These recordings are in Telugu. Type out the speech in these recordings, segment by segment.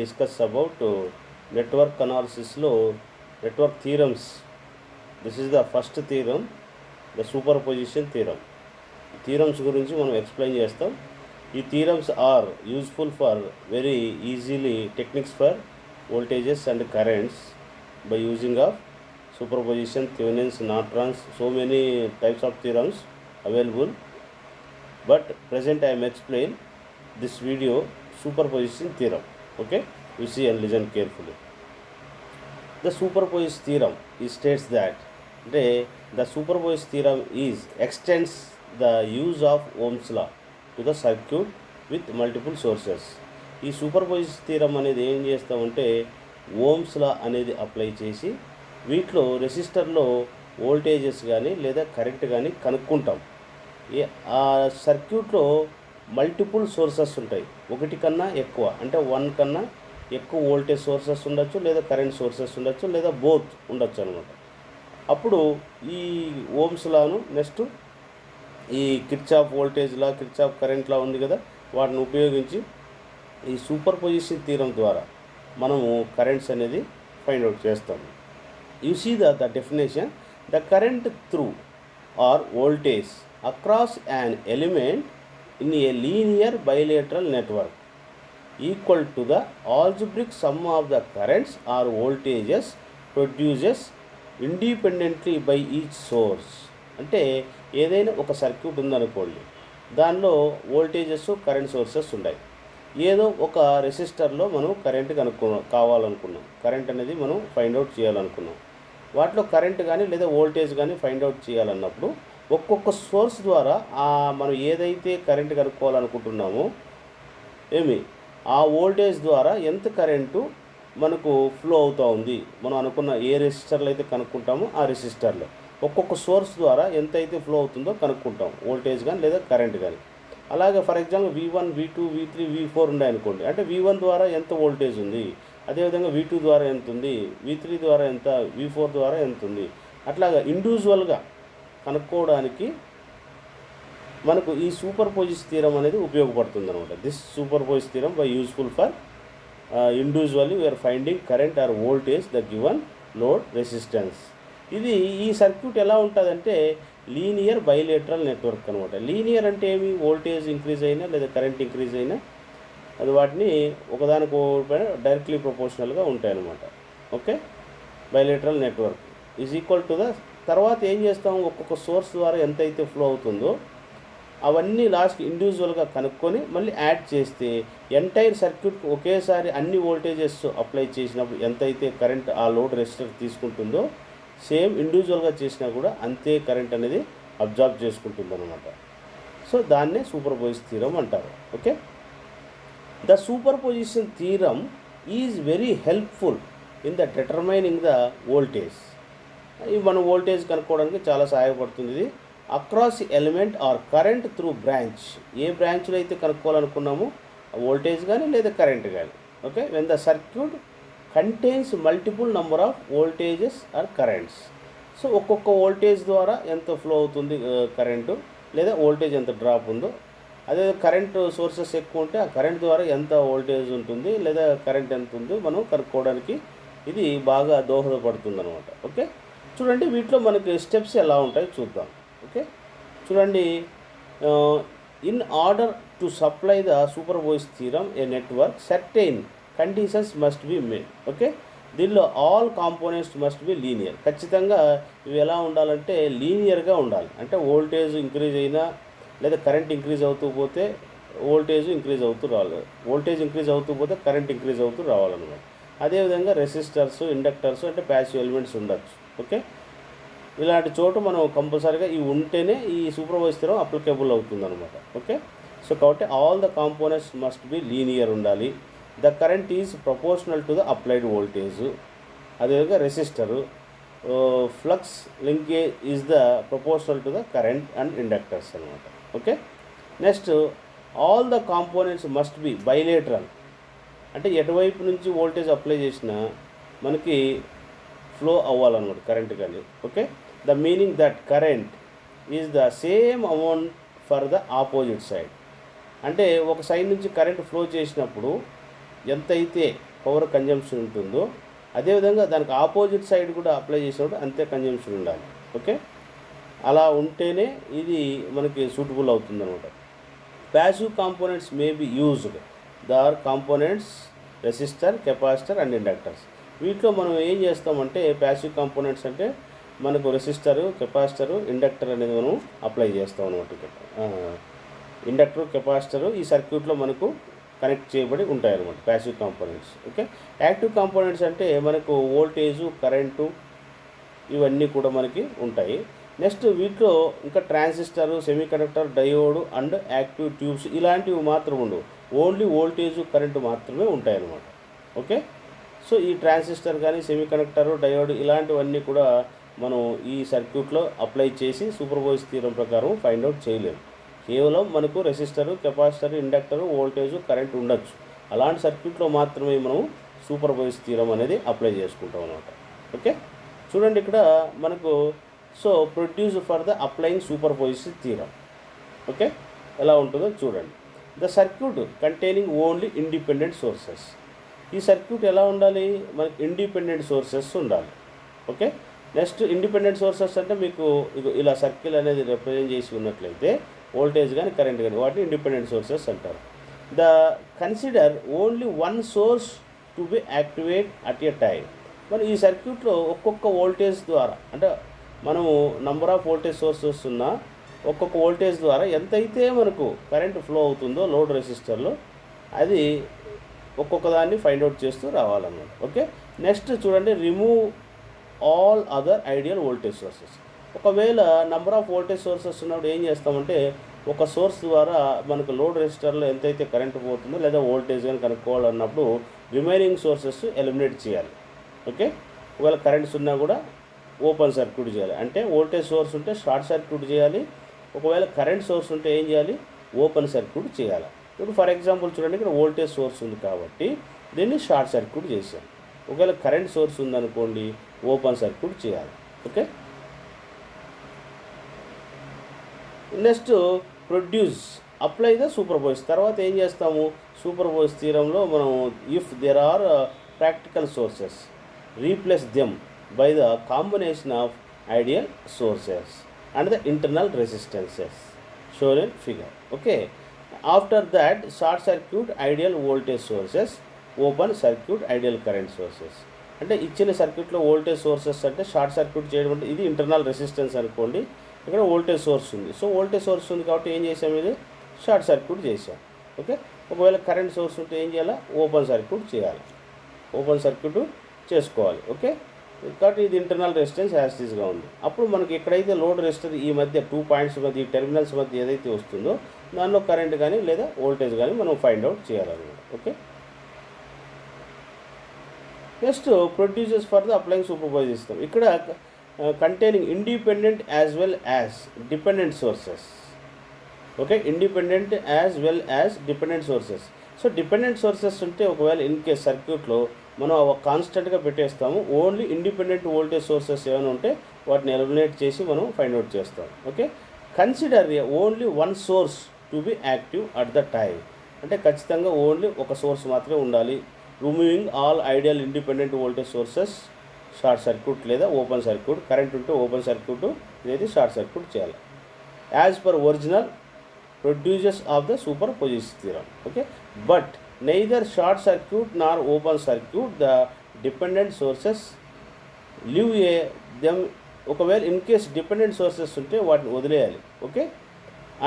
discuss about network analysis లో network theorems. This is the first theorem, the superposition theorem. Theorems గురించి మనం ఎక్స్ప్లెయిన్ చేస్తాం. ఈ theorems are useful for very easily techniques for voltages and currents by using of superposition, Thevenin's, Norton's, so many types of theorems available. But present I am explain this video superposition theorem. Okay, you see and listen carefully. The superposition theorem states that the superposition theorem extends the use of Ohm's law to the circuit with multiple sources. ఈ సూపర్పోజిషన్ థియరం అనేది ఏం చేస్తామంటే ఓమ్స్ లా అనేది అప్లై చేసి వీటిలో రెసిస్టర్లో వోల్టేజెస్ కానీ లేదా కరెంట్ కానీ కనుక్కుంటాం. ఆ సర్క్యూట్లో మల్టిపుల్ సోర్సెస్ ఉంటాయి, ఒకటి కన్నా ఎక్కువ, అంటే వన్ కన్నా ఎక్కువ వోల్టేజ్ సోర్సెస్ ఉండొచ్చు, లేదా కరెంట్ సోర్సెస్ ఉండొచ్చు, లేదా బోత్ ఉండొచ్చు అనమాట. అప్పుడు ఈ ఓమ్స్ లాను నెక్స్ట్ ఈ Kirchhoff voltage law, Kirchhoff current law ఉంది కదా, వాటిని ఉపయోగించి ఈ సూపర్ పొజిషన్ థియరం ద్వారా మనము కరెంట్స్ అనేది ఫైండ్ అవుట్ చేస్తాము. You see the definition: the current through or voltage across an element in a linear bilateral network equal to the algebraic sum of the currents or voltages produces independently by each source. అంటే ఏదైనా ఒక సర్క్యూట్ ఉందనుకోండి, దానిలో వోల్టేజెస్ కరెంట్ సోర్సెస్ ఉన్నాయి. ఏదో ఒక రెసిస్టర్లో మనం కరెంట్ కావాలనుకున్నాం, కరెంట్ అనేది మనం ఫైండ్ అవుట్ చేయాలనుకున్నాం. వాటిలో కరెంట్ కానీ లేదా వోల్టేజ్ కానీ ఫైండ్ అవుట్ చేయాలన్నప్పుడు ఒక్కొక్క సోర్స్ ద్వారా మనం ఏదైతే కరెంట్ కనుక్కోవాలనుకుంటున్నామో ఆ వోల్టేజ్ ద్వారా ఎంత కరెంటు మనకు ఫ్లో అవుతూ ఉంది, మనం అనుకున్న ఏ రెసిస్టర్లో అయితే కనుక్కుంటామో ఆ రెసిస్టర్లో ఒక్కొక్క సోర్స్ ద్వారా ఎంత అయితే ఫ్లో అవుతుందో కనుక్కుంటాం, వోల్టేజ్ కానీ లేదా కరెంట్ కానీ. అలాగే for example V1, V2, V3, V4 ఉన్నాయనుకోండి, అంటే V1 ద్వారా ఎంత వోల్టేజ్ ఉంది, అదేవిధంగా V2 ద్వారా ఎంత ఉంది, V3 ద్వారా ఎంత, V4 ద్వారా ఎంత ఉంది, అట్లాగా ఇండివిజువల్గా కనుక్కోవడానికి మనకు ఈ సూపర్ పొజిషన్ థియరం అనేది ఉపయోగపడుతుంది అనమాట. This superposition theorem by useful for individually we are finding current or voltage the given load resistance. ఇది ఈ సర్క్యూట్ ఎలా ఉంటుందంటే లీనియర్ బైలేటరల్ నెట్వర్క్ అనమాట. లీనియర్ అంటే ఏమి, వోల్టేజ్ ఇంక్రీజ్ అయినా లేదా కరెంట్ ఇంక్రీజ్ అయినా అది వాటిని ఒకదానికి పైన డైరెక్ట్లీ ప్రపోర్షనల్గా ఉంటాయన్నమాట. Okay, bilateral network is equal to the తర్వాత ఏం చేస్తాము, ఒక్కొక్క సోర్స్ ద్వారా ఎంతైతే ఫ్లో అవుతుందో అవన్నీ లాస్ట్ ఇండివిజువల్గా కనుక్కొని మళ్ళీ యాడ్ చేస్తే ఎంటైర్ సర్క్యూట్కి ఒకేసారి అన్ని వోల్టేజెస్ అప్లై చేసినప్పుడు ఎంతైతే కరెంట్ ఆ లోడ్ రెసిస్టర్ తీసుకుంటుందో సేమ్ ఇండివిజువల్గా చేసినా కూడా అంతే కరెంట్ అనేది అబ్జార్బ్ చేసుకుంటుంది అనమాట. సో దాన్నే సూపర్ పొజిషన్ థియరం అంటారు. Okay, the superposition theorem is very helpful in the determining the voltage. ఇది మన వోల్టేజ్ కనుక్కోవడానికి చాలా సహాయపడుతుంది. ఇది across element or current through branch, ఏ బ్రాంచ్లో అయితే కనుక్కోవాలనుకున్నామో వోల్టేజ్ కానీ లేదా కరెంట్ కానీ. Okay, when the circuit contains multiple number of voltages or currents. So ఒక్కొక్క వోల్టేజ్ ద్వారా ఎంత ఫ్లో అవుతుంది కరెంటు, లేదా వోల్టేజ్ ఎంత డ్రాప్ ఉందో, అదే కరెంట్ సోర్సెస్ ఎక్కువ ఉంటే ఆ కరెంట్ ద్వారా ఎంత వోల్టేజ్ ఉంటుంది లేదా కరెంట్ ఎంత ఉందో మనం కనుక్కోవడానికి ఇది బాగా దోహదపడుతుంది అనమాట. ఓకే, చూడండి వీటిలో మనకి స్టెప్స్ ఎలా ఉంటాయో చూద్దాం. ఓకే, చూడండి, in order to supply the superposition theorem a network certain conditions must be made. Okay, దీనిలో all components must be linear. ఖచ్చితంగా ఇవి ఎలా ఉండాలంటే లీనియర్గా ఉండాలి. అంటే వోల్టేజ్ ఇంక్రీజ్ అయినా లేదా కరెంట్ ఇంక్రీజ్ అవుతూ పోతే వోల్టేజ్ ఇంక్రీజ్ అవుతూ రావాలి, వోల్టేజ్ ఇంక్రీజ్ అవుతూ పోతే కరెంట్ ఇంక్రీజ్ అవుతూ రావాలన్నమాట. అదేవిధంగా రెసిస్టర్స్, ఇండక్టర్స్ అంటే ప్యాసివ్ ఎలిమెంట్స్ ఉండొచ్చు. ఓకే, ఇలాంటి చోటు మనం కంపల్సరీగా ఇవి ఉంటేనే ఈ సూపర్పోజిషన్ థియరం అప్లికేబుల్ అవుతుంది అనమాట. ఓకే, సో కాబట్టి all the components must be linear ఉండాలి. The current is proportional to the applied voltage. అదేవిధంగా resistor flux linkage is the proportional to the current and inductors అనమాట. Okay, next all the components must be bilateral. అంటే ఎటువైపు నుంచి వోల్టేజ్ అప్లై చేసినా మనకి ఫ్లో అవ్వాలన్నమాట కరెంట్ కానీ. Okay, the meaning that current is the same amount for the opposite side. అంటే ఒక సైడ్ నుంచి కరెంట్ ఫ్లో చేసినప్పుడు ఎంతైతే పవర్ కన్జంప్షన్ ఉంటుందో అదేవిధంగా దానికి ఆపోజిట్ సైడ్ కూడా అప్లై చేసినప్పుడు అంతే కన్జంప్షన్ ఉండాలి. ఓకే, అలా ఉంటేనే ఇది మనకి సూటబుల్ అవుతుందన్నమాట. Passive components may be used. The are components resistor, capacitor and inductors. వీటిలో మనం ఏం చేస్తామంటే ప్యాసివ్ కాంపోనెంట్స్ అంటే మనకు రెసిస్టరు, కెపాసిటరు, ఇండక్టర్ అనేది మనం అప్లై చేస్తాం అనమాట. ఇండక్టర్, కెపాసిటరు ఈ సర్క్యూట్లో మనకు కనెక్ట్ చేయబడి ఉంటాయి అన్నమాట passive components. Okay, active components అంటే మనకు వోల్టేజు, కరెంటు ఇవన్నీ కూడా మనకి ఉంటాయి. నెక్స్ట్ వీటిలో ఇంకా transistor, semiconductor, diode and active tubes ఇలాంటివి మాత్రం ఉండవు. ఓన్లీ వోల్టేజు, కరెంటు మాత్రమే ఉంటాయి అన్నమాట. ఓకే, సో ఈ ట్రాన్సిస్టర్ కానీ, సెమీకండక్టరు, డయోడ్ ఇలాంటివన్నీ కూడా మనం ఈ సర్క్యూట్లో అప్లై చేసి సూపర్పోజిషన్ థియరం ప్రకారం ఫైండ్ అవుట్ చేయలేము. కేవలం మనకు resistor, capacitor, inductor, voltage, current ఉండొచ్చు. అలాంటి సర్క్యూట్లో మాత్రమే మనం సూపర్పోజిషన్ థియరం అనేది అప్లై చేసుకుంటాం అన్నమాట. ఓకే, చూడండి ఇక్కడ మనకు so produce for the applying superposition theorem. Okay, ఎలా ఉంటుందో చూడండి. The circuit containing only independent sources. ఈ సర్క్యూట్ ఎలా ఉండాలి, మనకి ఇండిపెండెంట్ సోర్సెస్ ఉండాలి. ఓకే, నెక్స్ట్ ఇండిపెండెంట్ సోర్సెస్ అంటే మీకు ఇలా సర్కిల్ అనేది రిప్రజెంట్ చేసి ఉన్నట్లయితే వోల్టేజ్ కానీ కరెంట్ కానీ వాటిని ఇండిపెండెంట్ సోర్సెస్ అంటారు. The consider only one source to B activate at a time. మరి ఈ సర్క్యూట్లో ఒక్కొక్క వోల్టేజ్ ద్వారా అంటే మనము నంబర్ ఆఫ్ వోల్టేజ్ సోర్సెస్ ఉన్న ఒక్కొక్క వోల్టేజ్ ద్వారా ఎంతైతే మనకు కరెంట్ ఫ్లో అవుతుందో లోడ్ రెసిస్టర్లో అది ఒక్కొక్క దాన్ని ఫైండ్ అవుట్ చేస్తూ రావాలన్నమాట. ఓకే, నెక్స్ట్ చూడండి, remove all other ideal voltage sources. ఒకవేళ నంబర్ ఆఫ్ వోల్టేజ్ సోర్సెస్ ఉన్నప్పుడు ఏం చేస్తామంటే ఒక సోర్స్ ద్వారా మనకు లోడ్ రెసిస్టర్లో ఎంతైతే కరెంట్ పోతుందో లేదా వోల్టేజ్ కానీ కనుక్కోవాలన్నప్పుడు రిమైనింగ్ సోర్సెస్ ఎలిమినేట్ చేయాలి. ఓకే, ఒకవేళ కరెంట్స్ ఉన్నా కూడా ఓపెన్ సర్క్యూట్ చేయాలి, అంటే వోల్టేజ్ సోర్స్ ఉంటే షార్ట్ సర్క్యూట్ చేయాలి. ఒకవేళ కరెంట్ సోర్స్ ఉంటే ఏం చేయాలి, ఓపెన్ సర్క్యూట్ చేయాలి. ఇప్పుడు ఫర్ ఎగ్జాంపుల్ చూడండి, ఇక్కడ వోల్టేజ్ సోర్స్ ఉంది కాబట్టి దీన్ని షార్ట్ సర్క్యూట్ చేశాను. ఒకవేళ కరెంట్ సోర్స్ ఉందనుకోండి ఓపెన్ సర్క్యూట్ చేయాలి. Okay, next produce apply the superposition. తర్వాత ఏం చేస్తాము, సూపర్పోజిషన్ థియరంలో మనం if there are practical sources replace them by the combination of ideal sources and the internal resistances shown in figure. Okay, after that short circuit ideal voltage sources, open circuit ideal current sources. అంటే ఇచ్చిన సర్క్యూట్లో వోల్టేజ్ సోర్సెస్ అంటే షార్ట్ సర్క్యూట్ చేయడం అంటే ఇది ఇంటర్నల్ రెసిస్టెన్స్ అనుకోండి, ఇక్కడ వోల్టేజ్ సోర్స్ ఉంది. సో వోల్టేజ్ సోర్స్ ఉంది కాబట్టి ఏం చేసాం, ఇది షార్ట్ సర్క్యూట్ చేసాం. ఓకే, ఒకవేళ కరెంట్ సోర్స్ ఉంటే ఏం చేయాలి, ఓపెన్ సర్క్యూట్ చేయాలి, ఓపెన్ సర్క్యూట్ చేసుకోవాలి. ఓకే, కాబట్టి ఇది ఇంటర్నల్ రెసిస్టెన్స్ యాస్టీస్గా ఉంది. అప్పుడు మనకి ఎక్కడైతే లోడ్ రెసిస్టర్ ఈ మధ్య 2 పాయింట్స్ మధ్య ఈ టెర్మినల్స్ మధ్య ఏదైతే వస్తుందో దానిలో కరెంట్ కానీ లేదా వోల్టేజ్ కానీ మనం ఫైండ్ అవుట్ చేయాలన్నమాట. Okay, next producers for the applying superposition system. ఇక్కడ containing independent as well as dependent sources. Okay, independent as well as dependent sources. So dependent sources ఉంటే ఒకవేళ ఇన్ కేస్ సర్క్యూట్లో మనం కాన్స్టెంట్గా పెట్టేస్తాము. ఓన్లీ ఇండిపెండెంట్ వోల్టేజ్ సోర్సెస్ ఏమైనా ఉంటే వాటిని ఎలిమినేట్ చేసి మనం ఫైండ్ అవుట్ చేస్తాం. Okay, consider only one source to be active at the time. అంటే ఖచ్చితంగా ఓన్లీ ఒక సోర్స్ మాత్రమే ఉండాలి. Removing all ideal independent voltage sources, short circuit లేదా ఓపెన్ సర్క్యూట్, కరెంట్ ఉంటే ఓపెన్ సర్క్యూట్ లేదా షార్ట్ సర్క్యూట్ చేయాలి. As per original producers of the superposition theorem. Okay, but neither short circuit nor open circuit the dependent sources live a them. ఒకవేళ ఇన్ కేస్ డిపెండెంట్ సోర్సెస్ ఉంటే వాటిని వదిలేయాలి. Okay,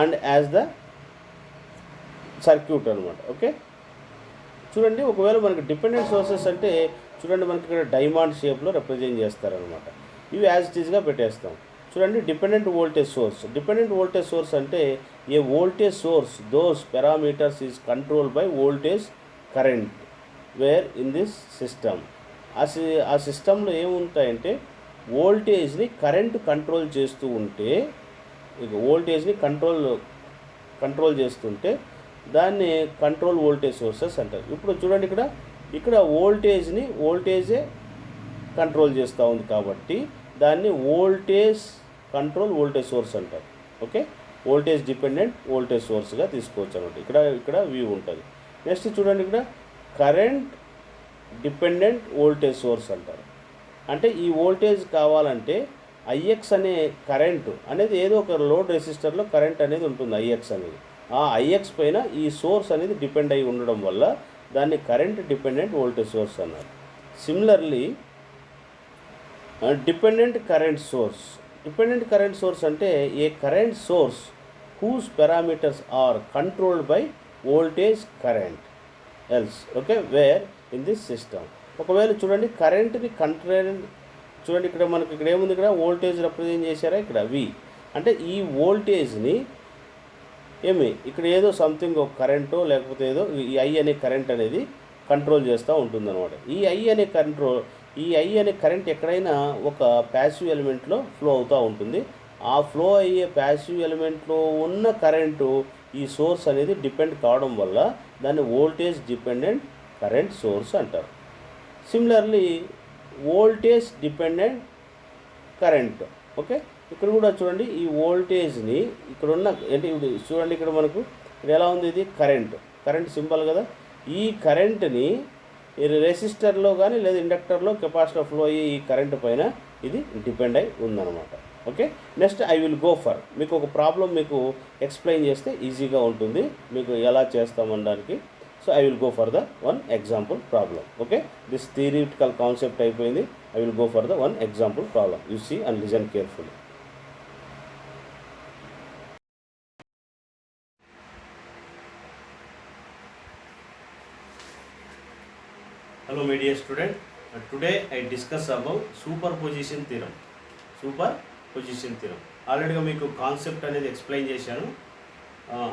and as the circuit అనమాట. ఓకే, చూడండి, ఒకవేళ మనకి డిపెండెంట్ సోర్సెస్ అంటే చూడండి మనకి ఇక్కడ డైమండ్ షేప్లో రిప్రజెంట్ చేస్తారనమాట. ఇవి యాజ్ ఇట్ ఈస్గా పెట్టేస్తాం. చూడండి, dependent voltage source. Dependent voltage source అంటే a voltage source those parameters is control by voltage current where in this system. ఆ సిస్టంలో ఏముంటాయంటే వోల్టేజ్ని కరెంటు కంట్రోల్ చేస్తూ ఉంటే, ఇక వోల్టేజ్ని కంట్రోల్ చేస్తుంటే దాన్ని కంట్రోల్ వోల్టేజ్ సోర్సెస్ అంటారు. ఇప్పుడు చూడండి, ఇక్కడ వోల్టేజే కంట్రోల్ చేస్తూ ఉంది కాబట్టి దాన్ని వోల్టేజ్ కంట్రోల్ వోల్టేజ్ సోర్స్ అంటారు. ఓకే, వోల్టేజ్ డిపెండెంట్ వోల్టేజ్ సోర్స్గా తీసుకోవచ్చు అనమాట. ఇక్కడ వ్యూ ఉంటుంది. నెక్స్ట్ చూడండి, ఇక్కడ కరెంట్ డిపెండెంట్ వోల్టేజ్ సోర్స్ అంటారు. అంటే ఈ వోల్టేజ్ కావాలంటే ఐఎక్స్ అనే కరెంటు అనేది ఏదో ఒక లోడ్ రెసిస్టర్లో కరెంట్ అనేది ఉంటుంది. ఐఎక్స్ అనేది ఆ ఐఎక్స్ పైన ఈ సోర్స్ అనేది డిపెండ్ అయి ఉండడం వల్ల దాన్ని కరెంట్ డిపెండెంట్ వోల్టేజ్ సోర్స్ అన్నారు. Similarly dependent current source. Dependent current source అంటే a current source whose parameters are controlled by voltage current else okay where in this system. ఒకవేళ చూడండి కరెంట్ని కంట్రోల్ చూడండి ఇక్కడ మనకి ఇక్కడ ఏముంది, ఇక్కడ వోల్టేజ్ రిప్రజెంట్ చేశారా ఇక్కడ వి. అంటే ఈ వోల్టేజ్ని ఇక్కడ ఏదో సంథింగ్ ఒక కరెంటో లేకపోతే ఏదో ఈ ఐ అనే కరెంట్ అనేది కంట్రోల్ చేస్తూ ఉంటుందన్నమాట. ఈ ఐ అనే కరెంట్ ఎక్కడైనా ఒక ప్యాసివ్ ఎలిమెంట్లో ఫ్లో అవుతూ ఉంటుంది. ఆ ఫ్లో అయ్యే ప్యాసివ్ ఎలిమెంట్లో ఉన్న కరెంటు ఈ సోర్స్ అనేది డిపెండ్ కావడం వల్ల దాన్ని వోల్టేజ్ డిపెండెంట్ కరెంట్ సోర్స్ అంటారు. Similarly voltage dependent current okay. ఇక్కడ కూడా చూడండి ఈ వోల్టేజ్ని ఇక్కడ ఉన్న అంటే చూడండి ఇక్కడ మనకు ఇది ఎలా ఉంది, ఇది కరెంట్ సింబల్ కదా. ఈ కరెంట్ని రెసిస్టర్లో కానీ లేదా ఇండక్టర్లో కెపాసిటర్ ఫ్లో అయ్యే ఈ కరెంట్ పైన ఇది డిపెండ్ అయి ఉందన్నమాట. Okay, next I will go for మీకు ఒక ప్రాబ్లం మీకు ఎక్స్ప్లెయిన్ చేస్తే ఈజీగా ఉంటుంది మీకు ఎలా చేస్తామనడానికి. So I will go for the one example problem. Okay, this theoretical concept అయిపోయింది. I will go for the one example problem. You see and listen carefully. Hello my dear student, today I discuss about superposition theorem. ఆల్రెడీగా మీకు కాన్సెప్ట్ అనేది ఎక్స్ప్లెయిన్ చేశాను.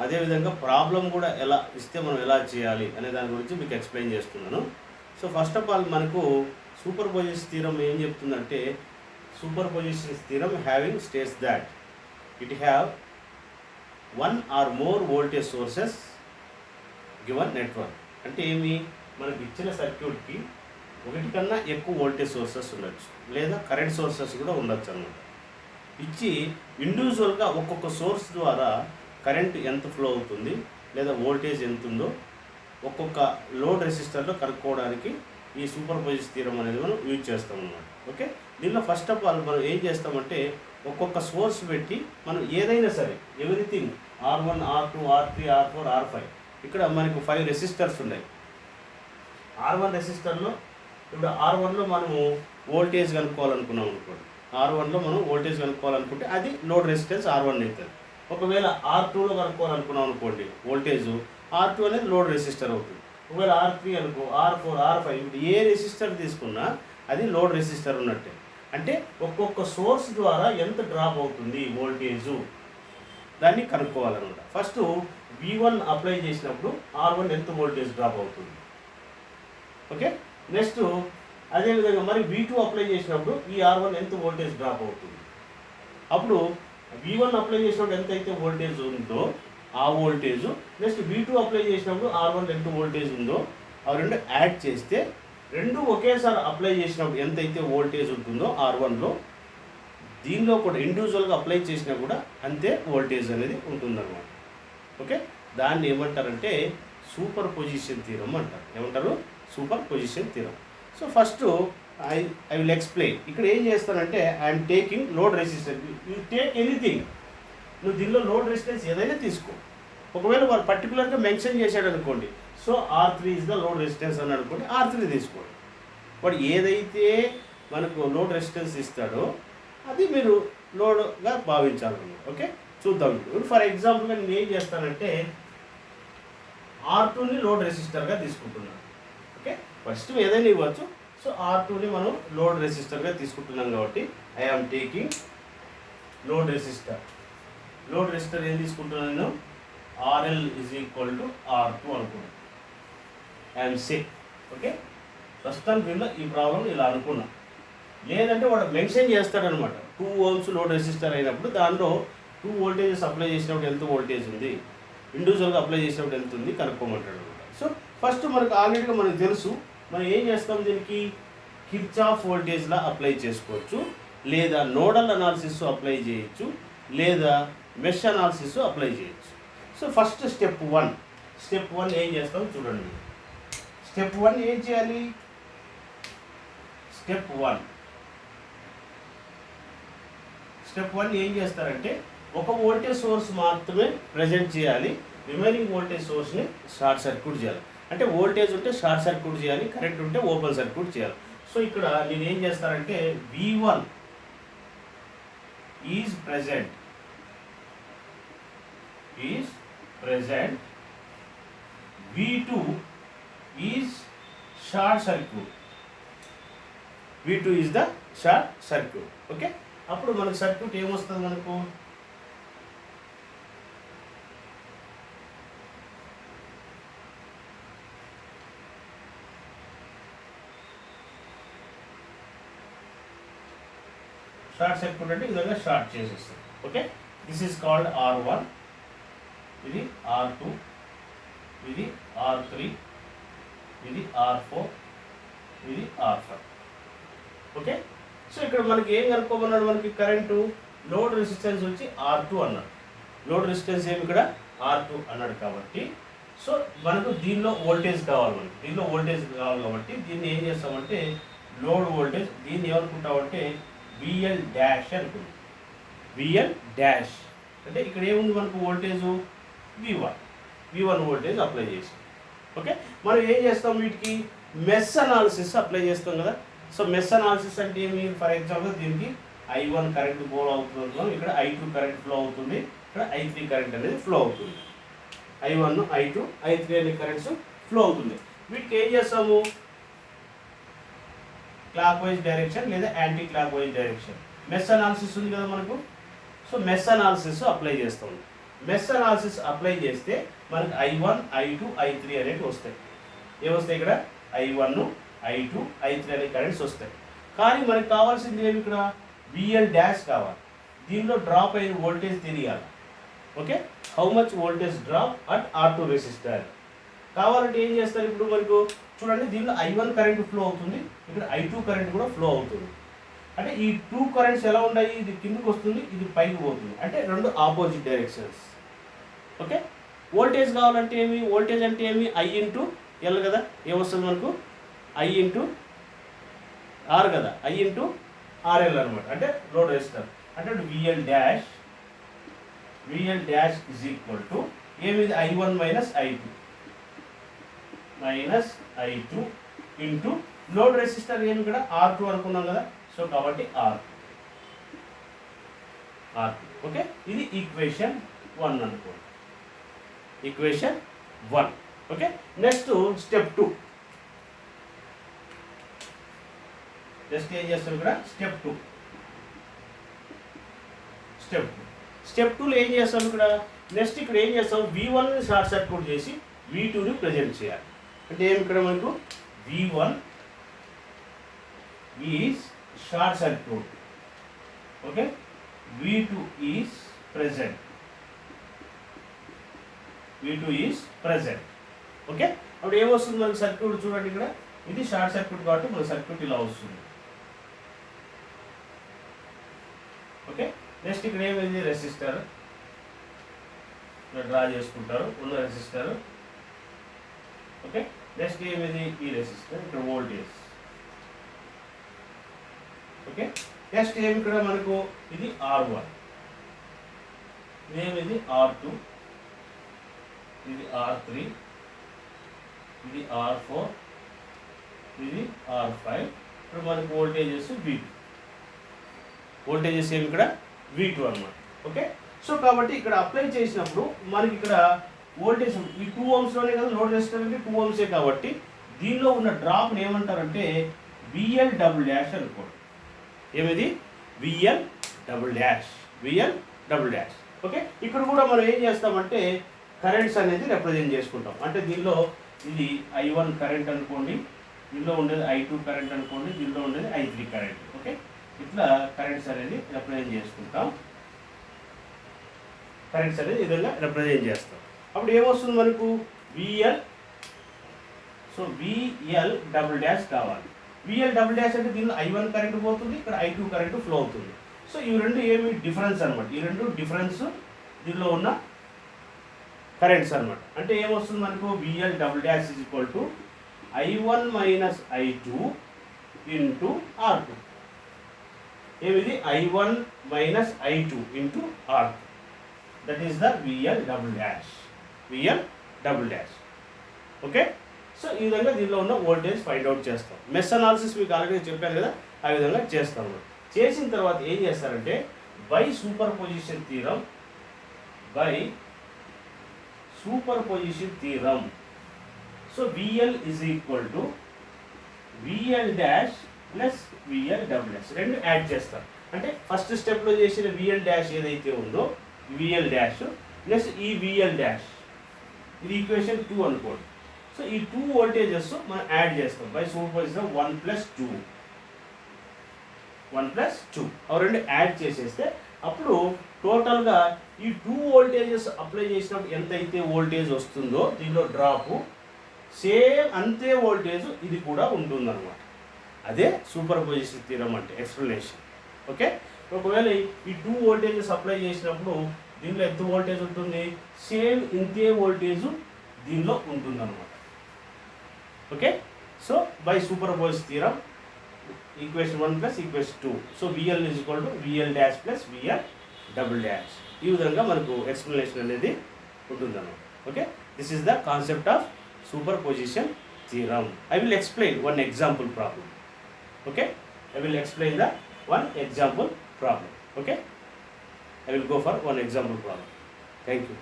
అదేవిధంగా ప్రాబ్లం కూడా ఎలా ఇస్తే మనం ఎలా చేయాలి అనే దాని గురించి మీకు ఎక్స్ప్లెయిన్ చేస్తున్నాను. సో ఫస్ట్ ఆఫ్ ఆల్ మనకు సూపర్పోజిషన్ థీరం ఏం చెప్తుందంటే, superposition theorem having states that it have one or more voltage sources given network. అంటే ఏమి, మనకి ఇచ్చిన సర్క్యూట్కి ఒకటి కన్నా ఎక్కువ వోల్టేజ్ సోర్సెస్ ఉండొచ్చు లేదా కరెంట్ సోర్సెస్ కూడా ఉండొచ్చు అన్నమాట. ఇచ్చి ఇండివిజువల్గా ఒక్కొక్క సోర్స్ ద్వారా కరెంట్ ఎంత ఫ్లో అవుతుంది లేదా వోల్టేజ్ ఎంత ఉందో ఒక్కొక్క లోడ్ రెసిస్టర్లో కనుక్కోవడానికి ఈ సూపర్పోజిషన్ థీరం అనేది మనం యూజ్ చేస్తాం అన్నమాట. ఓకే, దీనిలో ఫస్ట్ ఆఫ్ ఆల్ మనం ఏం చేస్తామంటే ఒక్కొక్క సోర్స్ పెట్టి మనం ఏదైనా సరే everything R1, R2, R3, R4, R5 ఇక్కడ మనకు 5 రెసిస్టర్స్ ఉన్నాయి. R1 రెసిస్టర్లో ఇప్పుడు R1లో మనము వోల్టేజ్ కనుక్కోవాలనుకున్నాం అనుకోండి, R1లో మనం వోల్టేజ్ కనుక్కోవాలనుకుంటే అది లోడ్ రెసిస్టెన్స్ R1 అవుతుంది. ఒకవేళ R2లో కనుక్కోవాలనుకున్నాం అనుకోండి వోల్టేజ్, R2 అనేది లోడ్ రెసిస్టర్ అవుతుంది. ఒకవేళ R3 అనుకో, R4, R5 ఇప్పుడు ఏ రెసిస్టర్ తీసుకున్నా అది లోడ్ రెసిస్టర్ ఉన్నట్టే. అంటే ఒక్కొక్క సోర్స్ ద్వారా ఎంత డ్రాప్ అవుతుంది వోల్టేజు దాన్ని కనుక్కోవాలన్నమాట. ఫస్ట్ V1 అప్లై చేసినప్పుడు R1 ఎంత వోల్టేజ్ డ్రాప్ అవుతుంది. ఓకే, నెక్స్ట్ అదేవిధంగా మరి V2 అప్లై చేసినప్పుడు ఈ R1 ఎంత వోల్టేజ్ డ్రాప్ అవుతుంది. అప్పుడు V1 అప్లై చేసినప్పుడు ఎంత అయితే వోల్టేజ్ ఉందో ఆ వోల్టేజ్, నెక్స్ట్ V2 అప్లై చేసినప్పుడు R1 ఎంత వోల్టేజ్ ఉందో ఆ రెండు యాడ్ చేస్తే రెండు ఒకేసారి అప్లై చేసినప్పుడు ఎంతైతే వోల్టేజ్ ఉంటుందో R1లో దీనిలో కూడా ఇండివిజువల్గా అప్లై చేసినా కూడా అంతే వోల్టేజ్ అనేది ఉంటుందన్నమాట. ఓకే, దాన్ని ఏమంటారంటే సూపర్ పొజిషన్ థీరం అంటారు. ఏమంటారు? Super position theorem. So first I will explain. ఇక్కడ ఏం చేస్తానంటే I'm taking load resistance. You take anything, నువ్వు దీనిలో లోడ్ రెసిస్టెన్స్ ఏదైనా తీసుకో. ఒకవేళ వాళ్ళు పర్టికులర్గా మెన్షన్ చేశాడు అనుకోండి, so R3 is the load resistance అని అనుకోండి, R3 తీసుకోండి. వాడు ఏదైతే మనకు లోడ్ రెసిస్టెన్స్ ఇస్తాడో అది మీరు లోడ్గా భావించాలన్నమాట. ఓకే, చూద్దాం. ఇప్పుడు ఫర్ ఎగ్జాంపుల్గా నేను ఏం చేస్తానంటే R2ని లోడ్ రెసిస్టర్గా తీసుకుంటున్నాను. ఓకే, ఫస్ట్ ఏదైనా ఇవ్వచ్చు. సో R2ని మనం లోడ్ రెసిస్టర్గా తీసుకుంటున్నాం కాబట్టి I am taking load resistor. Load resistor ఏం తీసుకుంటున్నాను నేను, RL is equal to R2 అనుకున్నాను. I'm safe. ఓకే, ప్రస్తుతానికి వీళ్ళు ఈ ప్రాబ్లం ఇలా అనుకున్నా. లేదంటే వాడు మెన్షన్ చేస్తాడనమాట 2 ohms లోడ్ రెసిస్టర్ అయినప్పుడు దానిలో 2 వోల్టేజెస్ అప్లై చేసినప్పుడు ఎంత వోల్టేజ్ ఉంది, ఇండివిజువల్గా అప్లై చేసినప్పుడు ఎంత ఉంది కనుక్కోమంటాడు అనమాట. సో ఫస్ట్ మనకు ఆల్రెడీగా మనకు తెలుసు, మనం ఏం చేస్తాం, దీనికి కిర్చాఫ్ వోల్టేజ్లా అప్లై చేసుకోవచ్చు, లేదా నోడల్ అనాలిసిస్ అప్లై చేయొచ్చు, లేదా మెష్ అనాలిసిస్ అప్లై చేయొచ్చు. సో ఫస్ట్ స్టెప్ వన్ ఏం చేస్తాం చూడండి. స్టెప్ 1 ఏం చేయాలి, స్టెప్ 1. స్టెప్ 1 ఏం చేస్తారంటే ఒక వోల్టేజ్ సోర్స్ మాత్రమే ప్రజెంట్ చేయాలి, రిమైనింగ్ వోల్టేజ్ సోర్స్ని షార్ట్ సర్క్యూట్ చేయాలి. అంటే వోల్టేజ్ ఉంటే షార్ట్ సర్క్యూట్ చేయాలి, కరెంట్ ఉంటే ఓపెన్ సర్క్యూట్ చేయాలి. సో ఇక్కడ నేను ఏం చేస్తానంటే V1 is present V2 is short circuit. V2 is the short circuit. Okay, అప్పుడు మనకు సర్క్యూట్ ఏమొస్తుంది, మనకు షార్ట్ సర్క్యూట్ అంటే ఈ విధంగా షార్ట్ చేసేస్తుంది. Okay, this is called R1, ఇది R2, ఇది R3, ఇది R4, ఇది R5. ఓకే, సో ఇక్కడ మనకి ఏం కనుక్కోమన్నాడు, మనకి కరెంటు లోడ్ రెసిస్టెన్స్ వచ్చి R2 అన్నాడు. లోడ్ రెసిస్టెన్స్ ఏమి ఇక్కడ R2 అన్నాడు కాబట్టి సో మనకు దీనిలో వోల్టేజ్ కావాలి, మనకి దీనిలో వోల్టేజ్ కావాలి కాబట్టి దీన్ని ఏం చేస్తామంటే లోడ్ వోల్టేజ్, దీన్ని ఏమనుకుంటామంటే VL డాష్ అనుకుంది. VL డాష్ అంటే ఇక్కడ ఏముంది మనకు వోల్టేజ్ V1 వోల్టేజ్ అప్లై చేసాం. ఓకే, మనం ఏం చేస్తాం, వీటికి మెష్ అనాలిసిస్ అప్లై చేస్తాం కదా. సో మెష్ అనాలిసిస్ అంటే ఏమి, ఫర్ ఎగ్జాంపుల్ దీనికి I1 కరెంట్ ఫ్లో అవుతుంది, ఇక్కడ I2 కరెంట్ ఫ్లో అవుతుంది, ఇక్కడ I3 కరెంట్ అనేది ఫ్లో అవుతుంది. I1, I2, I3 అనే కరెంట్స్ ఫ్లో అవుతుంది. వీటికి ఏం చేస్తాము, క్లాక్ వైజ్ డైరెక్షన్ లేదా anti clock wise direction mesh analysis ఉంది కదా మనకు. సో మెష్ అనాలిసిస్ అప్లై చేస్తాం. మెష్ అనాలిసిస్ అప్లై చేస్తే మనకు I1, I2, I3 అనేవి వస్తాయి. ఏమొస్తాయి ఇక్కడ I1, I2, I3 అనే కరెంట్స్ వస్తాయి. కానీ మనకు కావాల్సింది ఏమి, ఇక్కడ VL డాష్ కావాలి. దీనిలో డ్రాప్ అయిన వోల్టేజ్ తెలియాలి. Okay, how much voltage drop at R2 resistor కావాలంటే ఏం చేస్తారు, ఇప్పుడు మనకు చూడండి దీనిలో I1 కరెంట్ ఫ్లో అవుతుంది, ఇక్కడ I2 కరెంట్ కూడా ఫ్లో అవుతుంది. అంటే ఈ 2 కరెంట్స్ ఎలా ఉన్నాయి, ఇది కిందకి వస్తుంది, ఇది పైకి పోతుంది, అంటే రెండు ఆపోజిట్ డైరెక్షన్స్. ఓకే, వోల్టేజ్ కావాలంటే ఏమి, వోల్టేజ్ అంటే ఏమి I ఇంటూ L కదా, ఏమొస్తుంది మనకు I ఇంటూ R కదా, I ఇంటూ RL అనమాట, అంటే లోడ్ రెసిస్టర్. అంటే VL dash is equal to ఏమిది I1 minus I2 into load resistor ఏమి ఇక్కడ R2 అనుకున్నాం కదా. సో కాబట్టి R2. ఓకే, ఇది ఈక్వేషన్ 1 అనుకోండి, equation 1. Okay, next step 2. Just ఏం చేస్తాం ఇక్కడ స్టెప్ 2. స్టెప్ 2లో ఏం చేస్తాం, ఇక్కడ నెక్స్ట్ ఇక్కడ ఏం చేస్తాం, V1 షార్ట్ సర్క్యూట్ చేసి V2ని ప్రజెంట్ చేయాలి. అంటే ఏమి ఇక్కడ మనకు V1 is short circuit. Okay, V2 is present. Okay, అప్పుడు ఏమొస్తుంది మనకి సర్క్యూట్ చూడండి, ఇక్కడ ఇది షార్ట్ సర్క్యూట్ కాబట్టి మన సర్క్యూట్ ఇలా వస్తుంది. ఓకే, నెక్స్ట్ ఇక్కడ ఏమైంది, రెసిస్టర్ డ్రా చేసుకుంటారు, ఉన్న రెసిస్టర్. ఓకే, నెక్స్ట్ ఏమిది ఈ రెసిస్టర్, ఇక్కడ వోల్టేజ్. ఓకే, నెక్స్ట్ ఏమి ఇక్కడ మనకు ఇది R1, ఇదేమిది R2, ఇది R3, ఇది R4, ఇది R5. ఇప్పుడు మనకు వోల్టేజెస్ V2. వోల్టేజెస్ ఏమి ఇక్కడ V2 అన్నమాట. ఓకే, సో కాబట్టి ఇక్కడ అప్లై చేసినప్పుడు మనకి ఇక్కడ వోల్టేజ్ ఈ 2 ohmsలోనే కదా, లోడ్ రెసిస్టర్ అంటే 2 ohmsే కాబట్టి దీనిలో ఉన్న డ్రాప్ని ఏమంటారంటే VL డబుల్ డాష్ అనుకోండి. ఏమిది VL డబుల్ డాష్. ఓకే, ఇక్కడ కూడా మనం ఏం చేస్తామంటే కరెంట్స్ అనేది రిప్రజెంట్ చేసుకుంటాం. అంటే దీనిలో ఇది I1 కరెంట్ అనుకోండి, దీనిలో ఉండేది I2 కరెంట్ అనుకోండి, దీనిలో ఉండేది I3 కరెంట్. ఓకే, ఇట్లా కరెంట్స్ అనేది రిప్రజెంట్ చేసుకుంటాం. కరెంట్స్ అనేది ఈ విధంగా రిప్రజెంట్ చేస్తాం. అప్పుడు ఏమొస్తుంది మనకు VL. So VL double dash కావాలి. VL డబుల్ డాష్ అంటే దీనిలో I1 కరెంట్ పోతుంది, ఇక్కడ I2 కరెంట్ ఫ్లో అవుతుంది. సో ఈ రెండు ఏమి డిఫరెన్స్ అనమాట, ఈ రెండు డిఫరెన్స్ దీనిలో ఉన్న కరెంట్స్ అనమాట. అంటే ఏమొస్తుంది మనకు VL double dash is equal to I1 minus I2 into R2. ఏమిది I1 minus I2 into R2. That is the VL double dash. VL double dash. Okay, so ఈ విధంగా దీనిలో ఉన్న వోల్టేజ్ ఫైండ్ అవుట్ చేస్తాం. మెష్ అనాలిసిస్ మీకు ఆల్రెడీ చెప్పాను కదా, ఆ విధంగా చేస్తాము. చేసిన తర్వాత ఏం చేస్తారంటే by super position theorem, so VL is equal to VL dash plus VL double dash రెండు యాడ్ చేస్తారు. అంటే ఫస్ట్ స్టెప్లో చేసిన VL డాష్ ఏదైతే ఉందో VL డాష్ ప్లస్ ఈ VL డాష్, ఇది ఈక్వేషన్ 2 అనుకోండి. సో ఈ 2 వోల్టేజెస్ మనం యాడ్ చేస్తాం బై సూపర్ పొజిషన్ 1 ప్లస్ 2 అవి రెండు యాడ్ చేసేస్తే అప్పుడు టోటల్గా ఈ 2 వోల్టేజెస్ అప్లై చేసినప్పుడు ఎంతైతే వోల్టేజ్ వస్తుందో దీనిలో డ్రాపు సేమ్ అంతే వోల్టేజ్ ఇది కూడా ఉంటుందన్నమాట. అదే సూపర్ పొజిషన్ థీరం అంటే ఎక్స్ప్లెనేషన్. ఓకే, ఒకవేళ ఈ 2 వోల్టేజెస్ అప్లై చేసినప్పుడు దీనిలో ఎంత వోల్టేజ్ ఉంటుంది, సేమ్ ఇంతే వోల్టేజ్ దీనిలో ఉంటుందన్నమాట. Okay, so by super position theorem equation 1 plus equation 2, so VL is equal to VL dash plus VL double dash. ఈ విధంగా మనకు ఎక్స్ప్లెనేషన్ అనేది ఉంటుందన్నమాట. Okay, this is the concept of super position theorem. I will explain one example problem. Okay, I will explain the one example problem. Okay, I will go for one example problem. Thank you.